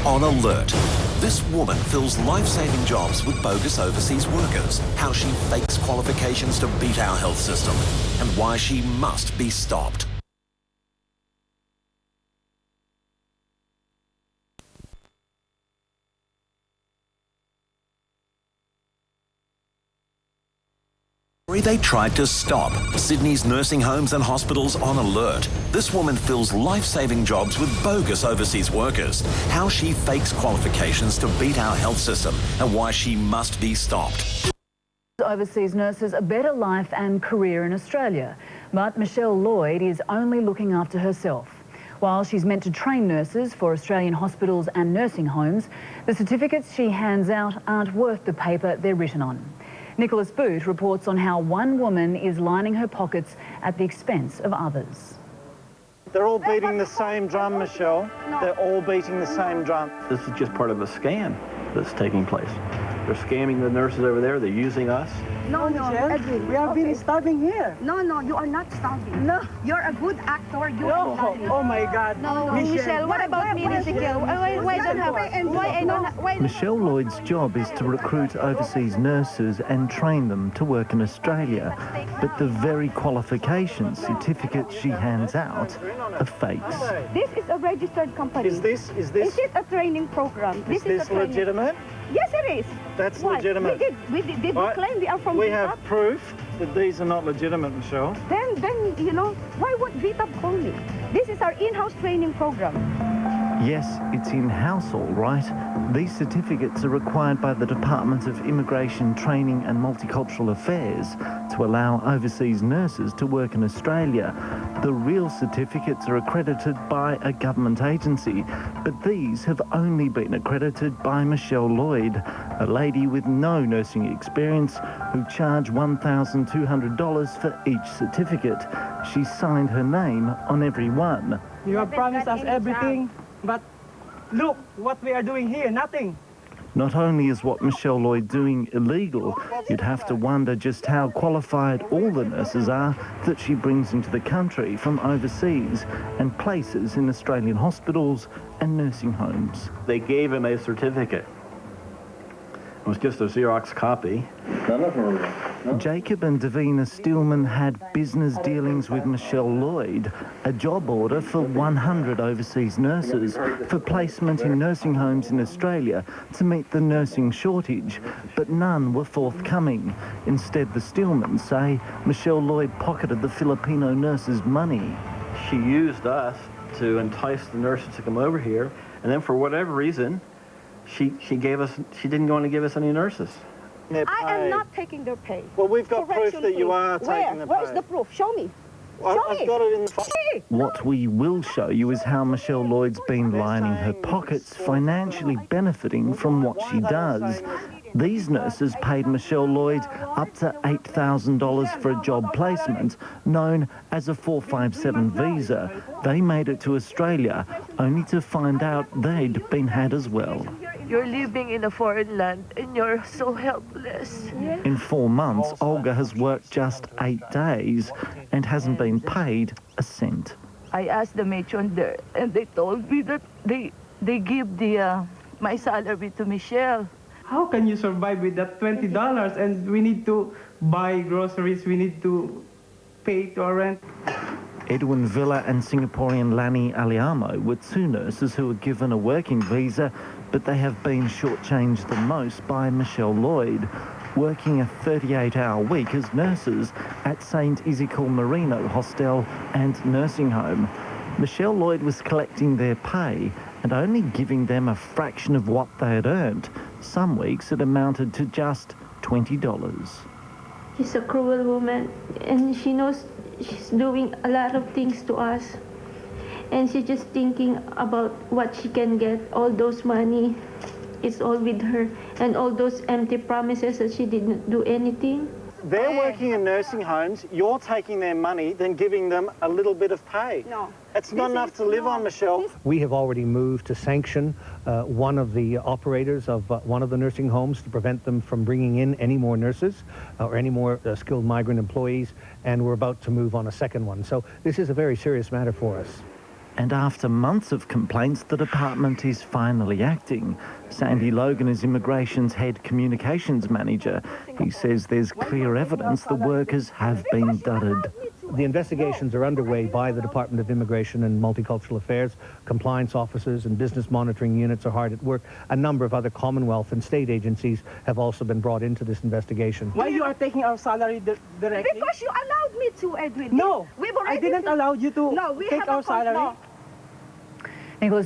On alert. This woman fills life-saving jobs with bogus overseas workers, how she fakes qualifications to beat our health system, and why she must be stopped. They tried to stop. Sydney's nursing homes and hospitals on alert. This woman fills life-saving jobs with bogus overseas workers. How she fakes qualifications to beat our health system and why she must be stopped. Overseas nurses a better life and career in Australia. But Michell Lloyed is only looking after herself. While she's meant to train nurses for Australian hospitals and nursing homes, the certificates she hands out aren't worth the paper they're written on. Niclos reports on how one woman is lining her pockets at the expense of others. They're all beating the same drum, Michelle. They're all beating the same drum. This is just part of a scam that's taking place. They're scamming the nurses over there. They're using us. No, Michelle, we have been starving here. No, you are not starving. No. You're a good actor. You are Oh my God. No, Michelle, what about me, Ezekiel? Why don't have... Michell Lloyd's job is to recruit overseas nurses and train them to work in Australia. But the very qualifications certificates she hands out are fakes. This is a registered company. Is this Is it a training program? Is this legitimate? Yes, it is. That's Why? legitimate. We did claim we are from We VTAP? have proof that these are not legitimate, Michelle. Then, you know, why would VTAP call me? This is our in-house training program. Yes, it's in-house all right. These certificates are required by the Department of Immigration, Training and Multicultural Affairs to allow overseas nurses to work in Australia. The real certificates are accredited by a government agency, but these have only been accredited by Michell Lloyd, a lady with no nursing experience who charged $1,200 for each certificate. She signed her name on every one. You have promised us everything. But look what we are doing here, nothing. Not only is what Michell Lloyd doing illegal, you'd have to wonder just how qualified all the nurses are that she brings into the country from overseas and places in Australian hospitals and nursing homes. They gave him a certificate. It was just a Xerox copy. None of them are real. No. Jacob and Davina Steelman had business dealings with Michell Lloyd, a job order for 100 overseas nurses for placement in nursing homes in Australia to meet the nursing shortage, but none were forthcoming. Instead, the Steelmans say Michell Lloyd pocketed the Filipino nurses' money. She used us to entice the nurses to come over here, and then for whatever reason, she didn't want to give us any nurses. I am not taking their pay. Well, we've got proof that you are taking the pay. Where's the proof? Show me. I've got it in the file. What we will show you is how Michell Lloyd's been lining her pockets, financially benefiting from what she does. These nurses paid Michell Lloyd up to $8,000 for a job placement known as a 457 visa. They made it to Australia only to find out they'd been had as well. You're living in a foreign land and you're so helpless. In 4 months, Olga has worked just 8 days and hasn't been paid a cent. I asked the matron there and they told me that they give my salary to Michelle. How can you survive with that $20 and we need to buy groceries, we need to pay to our rent? Edwin Villa and Singaporean Lani Aliamo were 2 nurses who were given a working visa, but they have been shortchanged the most by Michell Lloyd, working a 38-hour week as nurses at St. Ezekiel Marino Hostel and Nursing Home. Michell Lloyd was collecting their pay and only giving them a fraction of what they had earned. Some weeks it amounted to just $20. She's a cruel woman, and she knows she's doing a lot of things to us. And she's just thinking about what she can get. All those money, it's all with her. And all those empty promises that she didn't do anything. They're working in nursing homes, you're taking their money, then giving them a little bit of pay. No. It's not enough to live on, Michelle. We have already moved to sanction one of the operators of one of the nursing homes to prevent them from bringing in any more nurses or any more skilled migrant employees, and we're about to move on a second one. So this is a very serious matter for us. And after months of complaints, the department is finally acting. Sandy Logan is Immigration's head communications manager. He says there's clear evidence the workers have been dudded. The investigations are underway by the Department of Immigration and Multicultural Affairs. Compliance officers and business monitoring units are hard at work. A number of other Commonwealth and state agencies have also been brought into this investigation. Why you are taking our salary directly? Because you allowed me to, Edwin. No, We've already I didn't allow you to take our salary. Niclos